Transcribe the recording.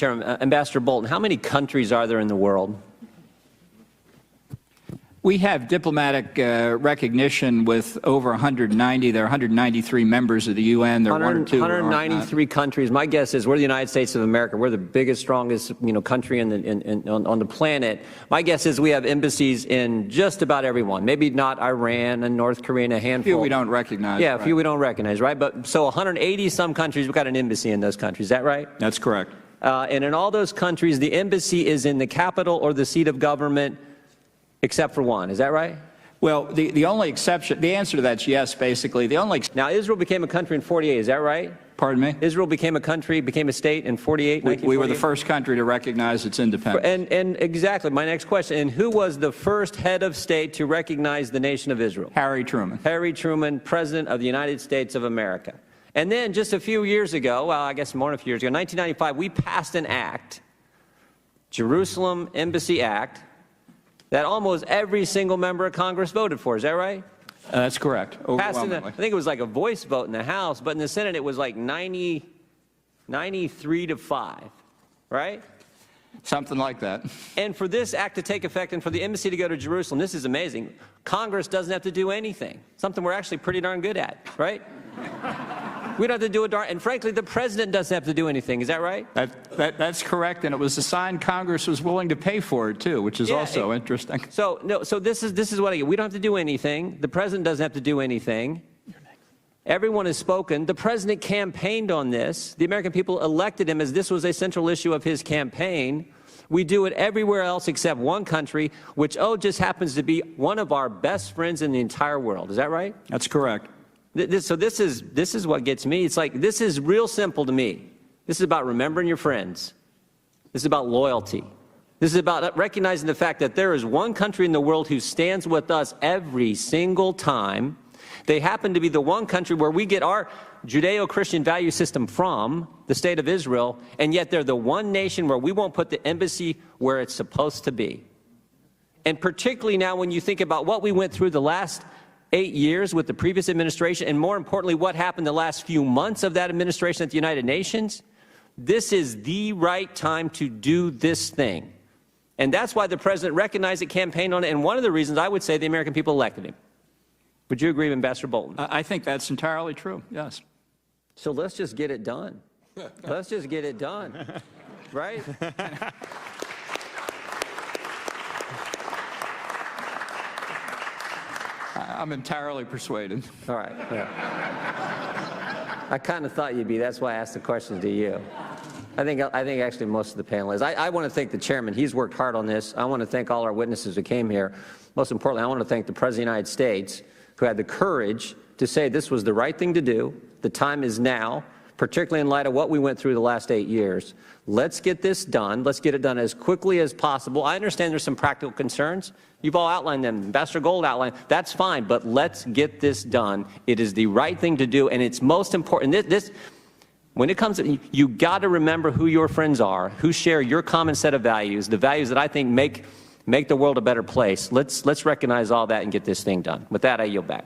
Chairman. Ambassador Bolton, how many countries are there in the world? We have diplomatic recognition with over 190. There are 193 members of the UN. There are 193 countries. My guess is we're the United States of America. We're the biggest, strongest, country on the planet. My guess is we have embassies in just about everyone. Maybe not Iran and North Korea and a handful. A few we don't recognize. Yeah, a few we don't recognize, right? But so 180 some countries, we've got an embassy in those countries. Is that right? That's correct. And in all those countries, the embassy is in the capital or the seat of government, except for one. Is that right? Well, the only exception, the answer to that's yes, basically. Now, Israel became a country in 48. Is that right? Pardon me? Israel became a country, became a state in 48. We were the first country to recognize its independence. And exactly, my next question. And who was the first head of state to recognize the nation of Israel? Harry Truman. Harry Truman, President of the United States of America. And then just a few years ago, well, I guess more than a few years ago, 1995, we passed an act, Jerusalem Embassy Act, that almost every single member of Congress voted for. Is that right? That's correct. Overwhelmingly. I think it was like a voice vote in the House, but in the Senate it was like 93 to 5, right? Something like that. And for this act to take effect and for the embassy to go to Jerusalem, this is amazing. Congress doesn't have to do anything, something we're actually pretty darn good at, right? We don't have to do a darn, and frankly, the president doesn't have to do anything. Is that right? That's correct, and it was a sign Congress was willing to pay for it too, which is also interesting. So this is what I get. We don't have to do anything. The president doesn't have to do anything. Everyone has spoken. The president campaigned on this. The American people elected him as this was a central issue of his campaign. We do it everywhere else except one country, which just happens to be one of our best friends in the entire world. Is that right? That's correct. So this is what gets me. It's like, this is real simple to me. This is about remembering your friends. This is about loyalty. This is about recognizing the fact that there is one country in the world who stands with us every single time. They happen to be the one country where we get our Judeo-Christian value system from, the state of Israel, and yet they're the one nation where we won't put the embassy where it's supposed to be. And particularly now when you think about what we went through the last 8 years with the previous administration, and more importantly, what happened the last few months of that administration at the United Nations, this is the right time to do this thing. And that's why the president recognized it, campaigned on it, and one of the reasons I would say the American people elected him. Would you agree, Ambassador Bolton? I think that's entirely true, yes. So let's just get it done. Let's just get it done, right? I'm entirely persuaded. All right. Yeah. I kind of thought you'd be. That's why I asked the question to you. I think actually most of the panelists. I want to thank the chairman. He's worked hard on this. I want to thank all our witnesses who came here. Most importantly, I want to thank the President of the United States who had the courage to say this was the right thing to do. The time is now, particularly in light of what we went through the last 8 years. Let's get this done. Let's get it done as quickly as possible. I understand there's some practical concerns. You've all outlined them. Ambassador Gold outlined. That's fine, but let's get this done. It is the right thing to do, and it's most important. When it comes to, you got to remember who your friends are, who share your common set of values, the values that I think make the world a better place. Let's recognize all that and get this thing done. With that, I yield back.